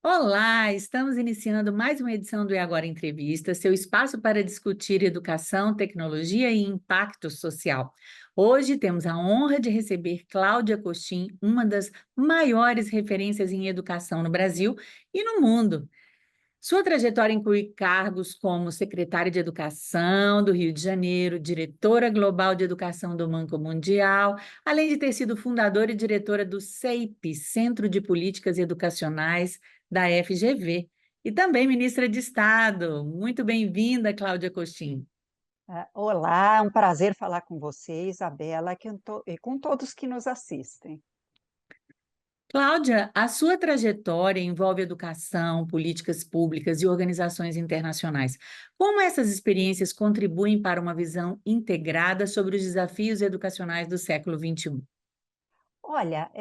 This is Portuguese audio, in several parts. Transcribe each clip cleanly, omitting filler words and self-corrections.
Olá, estamos iniciando mais uma edição do E Agora Entrevista, seu espaço para discutir educação, tecnologia e impacto social. Hoje temos a honra de receber Cláudia Costin, uma das maiores referências em educação no Brasil e no mundo. Sua trajetória inclui cargos como secretária de Educação do Rio de Janeiro, diretora global de Educação do Banco Mundial, além de ter sido fundadora e diretora do CEIP, Centro de Políticas Educacionais da FGV, e também ministra de Estado. Muito bem-vinda, Cláudia Costin. Olá, é um prazer falar com você, Isabela, e com todos que nos assistem. Cláudia, a sua trajetória envolve educação, políticas públicas e organizações internacionais. Como essas experiências contribuem para uma visão integrada sobre os desafios educacionais do século XXI? Olha,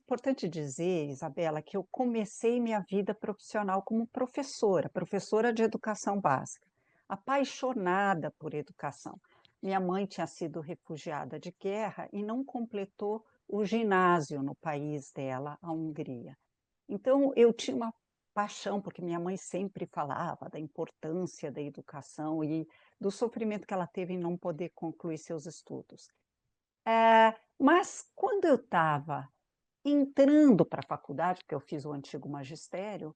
importante dizer, Isabela, que eu comecei minha vida profissional como professora de educação básica, apaixonada por educação. Minha mãe tinha sido refugiada de guerra e não completou o ginásio no país dela, a Hungria. Então, eu tinha uma paixão, porque minha mãe sempre falava da importância da educação e do sofrimento que ela teve em não poder concluir seus estudos. Mas quando eu estava entrando para a faculdade, porque eu fiz o antigo magistério,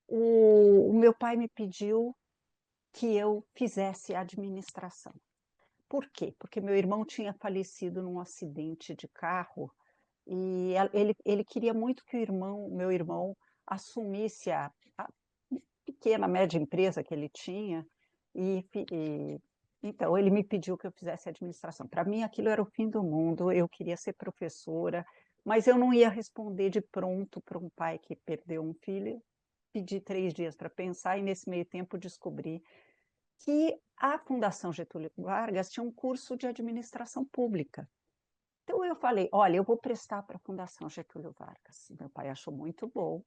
o meu pai me pediu que eu fizesse administração. Por quê? Porque meu irmão tinha falecido num acidente de carro e ele queria muito que meu irmão assumisse a pequena, média empresa que ele tinha, então ele me pediu que eu fizesse administração. Para mim aquilo era o fim do mundo, eu queria ser professora, mas eu não ia responder de pronto para um pai que perdeu um filho. Pedi 3 dias para pensar e nesse meio tempo descobri que a Fundação Getúlio Vargas tinha um curso de administração pública. Então eu falei: "Olha, eu vou prestar para a Fundação Getúlio Vargas". Meu pai achou muito bom.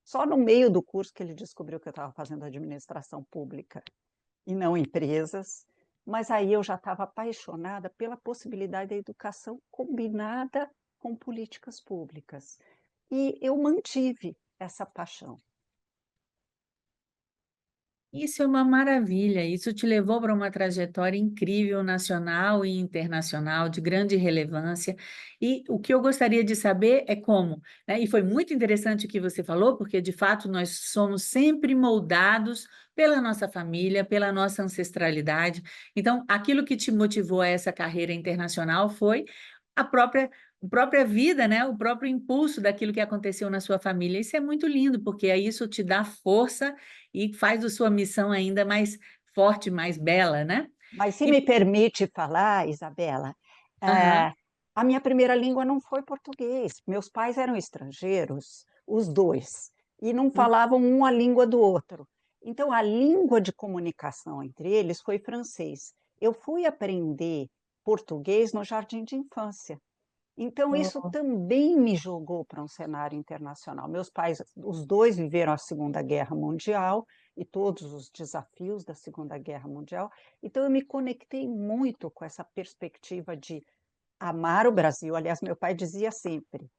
Só no meio do curso que ele descobriu que eu estava fazendo administração pública e não empresas, mas aí eu já estava apaixonada pela possibilidade da educação combinada com políticas públicas. E eu mantive essa paixão. Isso é uma maravilha. Isso te levou para uma trajetória incrível, nacional e internacional, de grande relevância. E o que eu gostaria de saber é como, né? E foi muito interessante o que você falou, porque de fato nós somos sempre moldados pela nossa família, pela nossa ancestralidade. Então, aquilo que te motivou a essa carreira internacional foi a própria vida, né? O próprio impulso daquilo que aconteceu na sua família. Isso é muito lindo, porque aí isso te dá força e faz a sua missão ainda mais forte, mais bela, né? Mas se E me permite falar, Isabela, aham, eh, a minha primeira língua não foi português. Meus pais eram estrangeiros, os 2, e não hum, falavam um a língua do outro. Então a língua de comunicação entre eles foi francês. Eu fui aprender português no jardim de infância. Então isso oh, também me jogou para um cenário internacional. Meus pais, os 2 viveram a Segunda Guerra Mundial e todos os desafios da Segunda Guerra Mundial, então eu me conectei muito com essa perspectiva de amar o Brasil. Aliás, meu pai dizia sempre: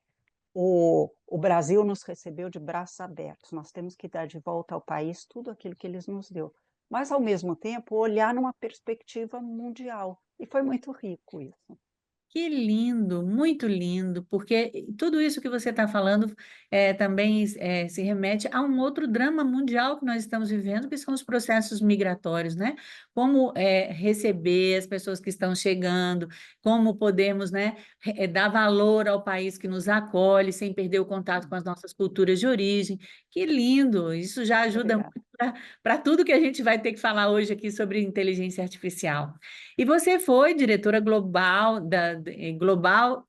"O Brasil nos recebeu de braços abertos, nós temos que dar de volta ao país tudo aquilo que eles nos deu", mas ao mesmo tempo olhar numa perspectiva mundial, e foi muito rico isso. que lindo, muito lindo, porque tudo isso que você está falando também se remete a um outro drama mundial que nós estamos vivendo, que são os processos migratórios, né? Como receber as pessoas que estão chegando, como podemos, né, dar valor ao país que nos acolhe, sem perder o contato com as nossas culturas de origem. Que lindo! Isso já ajuda Obrigada. muito para tudo que a gente vai ter que falar hoje aqui sobre inteligência artificial. E você foi diretora global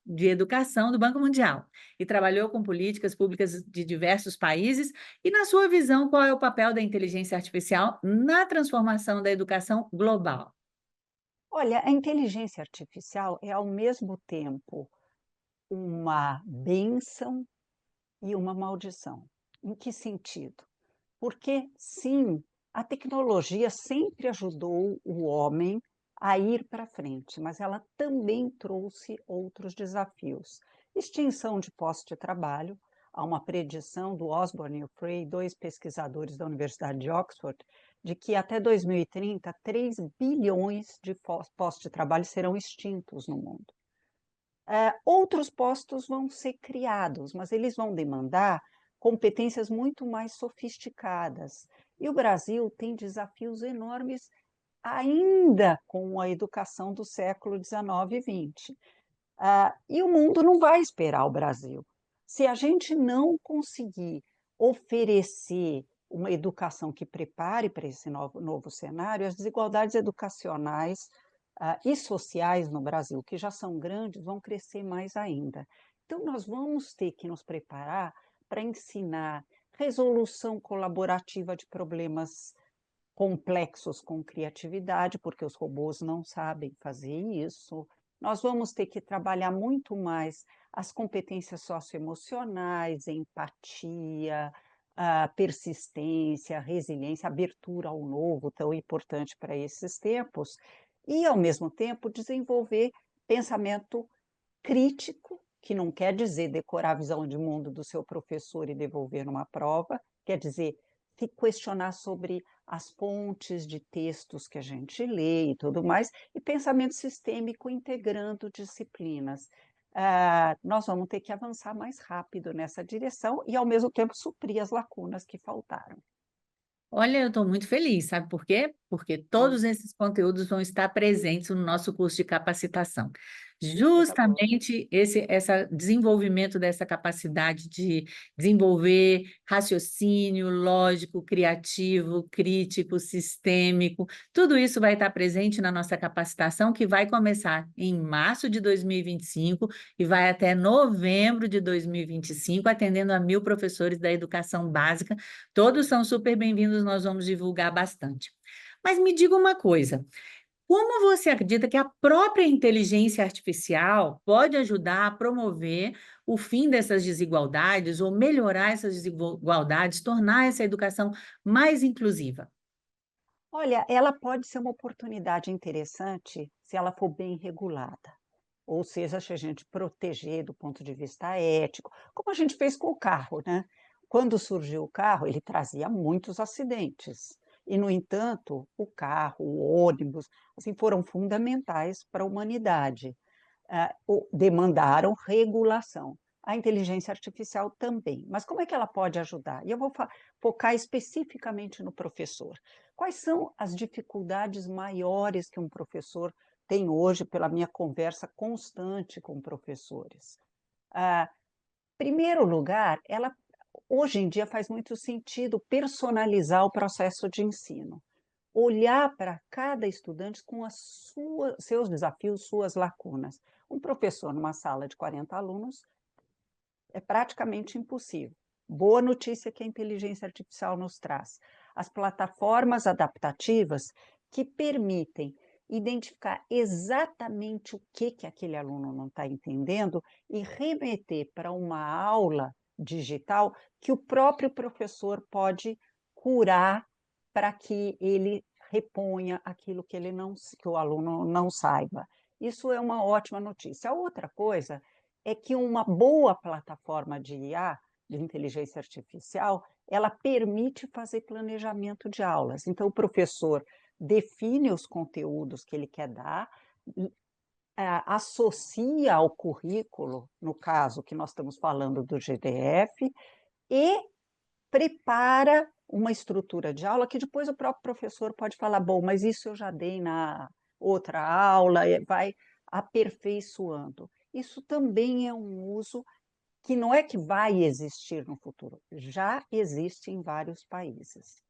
de educação do Banco Mundial e trabalhou com políticas públicas de diversos países. E, na sua visão, qual é o papel da inteligência artificial na transformação da educação global? Olha, a inteligência artificial é ao mesmo tempo uma bênção e uma maldição. Em que sentido? Porque, sim, a tecnologia sempre ajudou o homem a ir para frente, mas ela também trouxe outros desafios. Extinção de postos de trabalho, há uma predição do Osborne e o Frey, 2 pesquisadores da Universidade de Oxford, de que até 2030, 3 bilhões de postos de trabalho serão extintos no mundo. Outros postos vão ser criados, mas eles vão demandar competências muito mais sofisticadas. E o Brasil tem desafios enormes ainda com a educação do século XIX e XX. E o mundo não vai esperar o Brasil. Se a gente não conseguir oferecer uma educação que prepare para esse novo cenário, as desigualdades educacionais e sociais no Brasil, que já são grandes, vão crescer mais ainda. Então, nós vamos ter que nos preparar para ensinar resolução colaborativa de problemas complexos com criatividade, porque os robôs não sabem fazer isso. Nós vamos ter que trabalhar muito mais as competências socioemocionais, empatia, a persistência, resiliência, abertura ao novo, tão importante para esses tempos, e, ao mesmo tempo, desenvolver pensamento crítico, que não quer dizer decorar a visão de mundo do seu professor e devolver numa prova, quer dizer se questionar sobre as fontes de textos que a gente lê e tudo mais, e pensamento sistêmico integrando disciplinas. Nós vamos ter que avançar mais rápido nessa direção e, ao mesmo tempo, suprir as lacunas que faltaram. Olha, eu estou muito feliz, sabe por quê? Porque Hum, todos esses conteúdos vão estar presentes no nosso curso de capacitação. que coisa boa. Justamente esse desenvolvimento dessa capacidade de desenvolver raciocínio lógico, criativo, crítico, sistêmico, tudo isso vai estar presente na nossa capacitação, que vai começar em março de 2025 e vai até novembro de 2025, atendendo a 1.000 professores da educação básica. Todos são super bem-vindos, nós vamos divulgar bastante. Mas me diga uma coisa, como você acredita que a própria inteligência artificial pode ajudar a promover o fim dessas desigualdades ou melhorar essas desigualdades, tornar essa educação mais inclusiva? Olha, ela pode ser uma oportunidade interessante se ela for bem regulada. Ou seja, se a gente proteger do ponto de vista ético, como a gente fez com o carro, né? Quando surgiu o carro, ele trazia muitos acidentes. E, no entanto, o carro, o ônibus, assim, foram fundamentais para a humanidade. Demandaram regulação. A inteligência artificial também. Mas como é que ela pode ajudar? E eu vou focar especificamente no professor. Quais são as dificuldades maiores que um professor tem hoje, pela minha conversa constante com professores? Ah, Primeiro lugar, ela hoje em dia faz muito sentido personalizar o processo de ensino. Olhar para cada estudante com seus desafios, suas lacunas. Um professor numa sala de 40 alunos é praticamente impossível. Boa notícia que a inteligência artificial nos traz. As plataformas adaptativas que permitem identificar exatamente o que aquele aluno não está entendendo e remeter para uma aula digital que o próprio professor pode curar para que ele reponha aquilo que que o aluno não saiba. Isso é uma ótima notícia. A outra coisa é que uma boa plataforma de IA, de inteligência artificial, ela permite fazer planejamento de aulas. Então, o professor define os conteúdos que ele quer dar, associa ao currículo, no caso que nós estamos falando do GDF, e prepara uma estrutura de aula que depois o próprio professor pode falar: bom, mas isso eu já dei na outra aula, e vai aperfeiçoando. Isso também é um uso que não é que vai existir no futuro, já existe em vários países.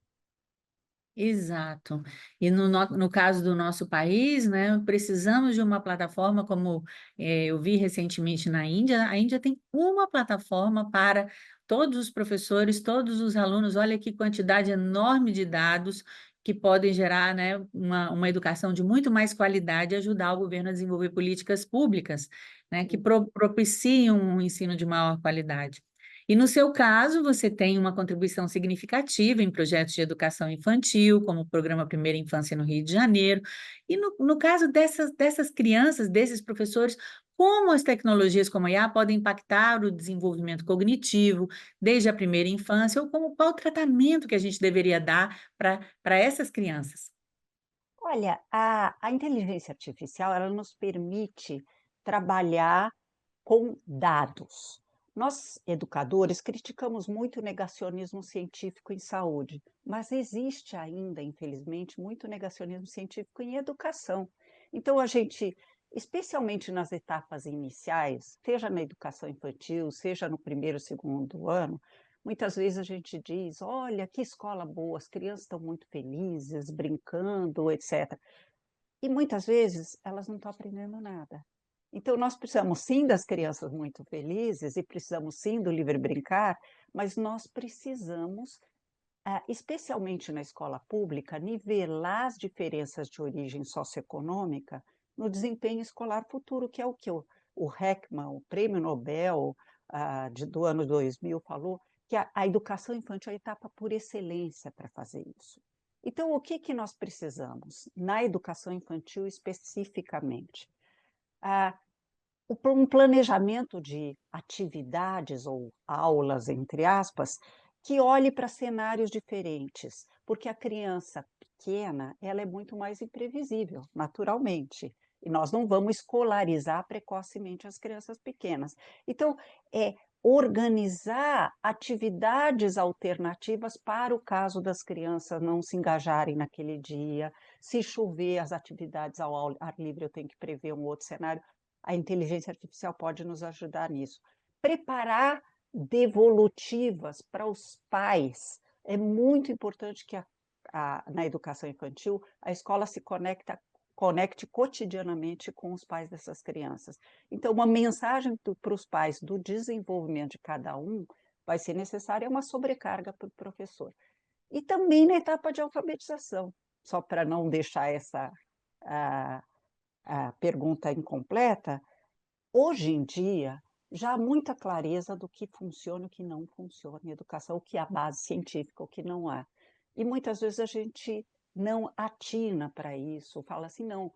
Exato. E no caso do nosso país, né, precisamos de uma plataforma, como eu vi recentemente na Índia. A Índia tem uma plataforma para todos os professores, todos os alunos. Olha que quantidade enorme de dados que podem gerar, né, uma educação de muito mais qualidade e ajudar o governo a desenvolver políticas públicas, né, que propiciam um ensino de maior qualidade. E no seu caso, você tem uma contribuição significativa em projetos de educação infantil, como o Programa Primeira Infância no Rio de Janeiro. E no caso dessas crianças, desses professores, como as tecnologias como a IA podem impactar o desenvolvimento cognitivo desde a primeira infância, ou qual o tratamento que a gente deveria dar para essas crianças? Olha, a inteligência artificial, ela nos permite trabalhar com dados. Nós, educadores, criticamos muito o negacionismo científico em saúde, mas existe ainda, infelizmente, muito negacionismo científico em educação. Então, a gente, especialmente nas etapas iniciais, seja na educação infantil, seja no primeiro, segundo ano, muitas vezes a gente diz: olha, que escola boa, as crianças estão muito felizes, brincando, etc. E muitas vezes elas não estão aprendendo nada. Então, nós precisamos sim das crianças muito felizes e precisamos sim do livre brincar, mas nós precisamos, especialmente na escola pública, nivelar as diferenças de origem socioeconômica no desempenho escolar futuro, que é o que o Heckman, o prêmio Nobel do ano 2000, falou, que a educação infantil é a etapa por excelência para fazer isso. Então, o que, que nós precisamos na educação infantil especificamente? Um planejamento de atividades ou aulas, entre aspas, que olhe para cenários diferentes, porque a criança pequena, ela é muito mais imprevisível, naturalmente, e nós não vamos escolarizar precocemente as crianças pequenas. Então, é organizar atividades alternativas para o caso das crianças não se engajarem naquele dia. Se chover, as atividades ao ar livre, eu tenho que prever um outro cenário. A inteligência artificial pode nos ajudar nisso. Preparar devolutivas para os pais. É muito importante que na educação infantil a escola se conecte cotidianamente com os pais dessas crianças. Então, uma mensagem para os pais do desenvolvimento de cada um vai ser necessária, é uma sobrecarga para o professor. E também na etapa de alfabetização, só para não deixar essa a pergunta incompleta. Hoje em dia, já há muita clareza do que funciona e o que não funciona em educação, o que é a base científica, o que não há. E muitas vezes a gente não atina para isso, fala assim, não,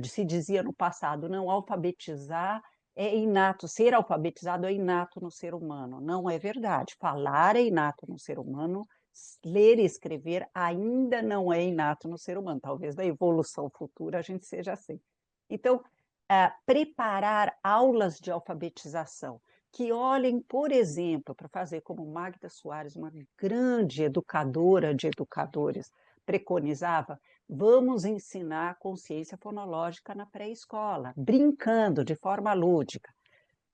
se dizia no passado, não, alfabetizar é inato, ser alfabetizado é inato no ser humano. Não é verdade, falar é inato no ser humano, ler e escrever ainda não é inato no ser humano, talvez na evolução futura a gente seja assim. Então, preparar aulas de alfabetização que olhem, por exemplo, para fazer como Magda Soares, uma grande educadora de educadores, preconizava, vamos ensinar consciência fonológica na pré-escola, brincando de forma lúdica.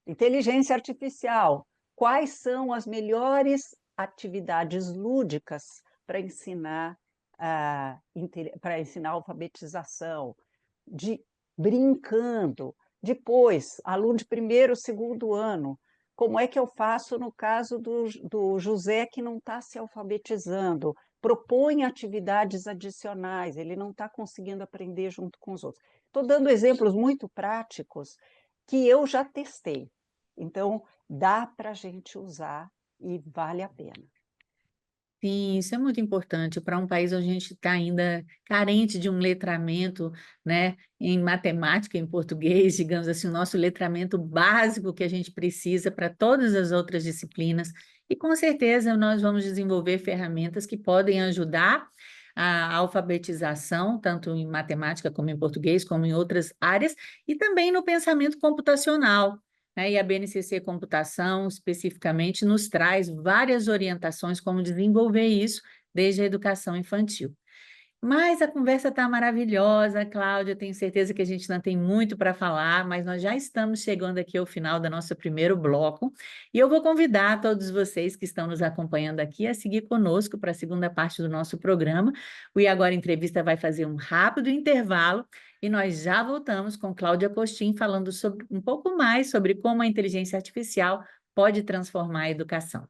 Inteligência artificial, quais são as melhores atividades lúdicas para ensinar alfabetização? Brincando. Depois, aluno de primeiro, segundo ano, como é que eu faço no caso do José que não está se alfabetizando? Propõe atividades adicionais, ele não está conseguindo aprender junto com os outros. Estou dando exemplos muito práticos que eu já testei. Então, dá para a gente usar e vale a pena. Sim, isso é muito importante para um país onde a gente está ainda carente de um letramento, né, em matemática, em português, digamos assim, o nosso letramento básico que a gente precisa para todas as outras disciplinas. E com certeza nós vamos desenvolver ferramentas que podem ajudar a alfabetização, tanto em matemática como em português, como em outras áreas, e também no pensamento computacional, né? E a BNCC Computação, especificamente, nos traz várias orientações como desenvolver isso desde a educação infantil. Mas a conversa está maravilhosa, Cláudia. Tenho certeza que a gente ainda tem muito para falar, mas nós já estamos chegando aqui ao final do nosso primeiro bloco. E eu vou convidar todos vocês que estão nos acompanhando aqui a seguir conosco para a segunda parte do nosso programa. O E Agora Entrevista vai fazer um rápido intervalo e nós já voltamos com Cláudia Costin falando um pouco mais sobre como a inteligência artificial pode transformar a educação.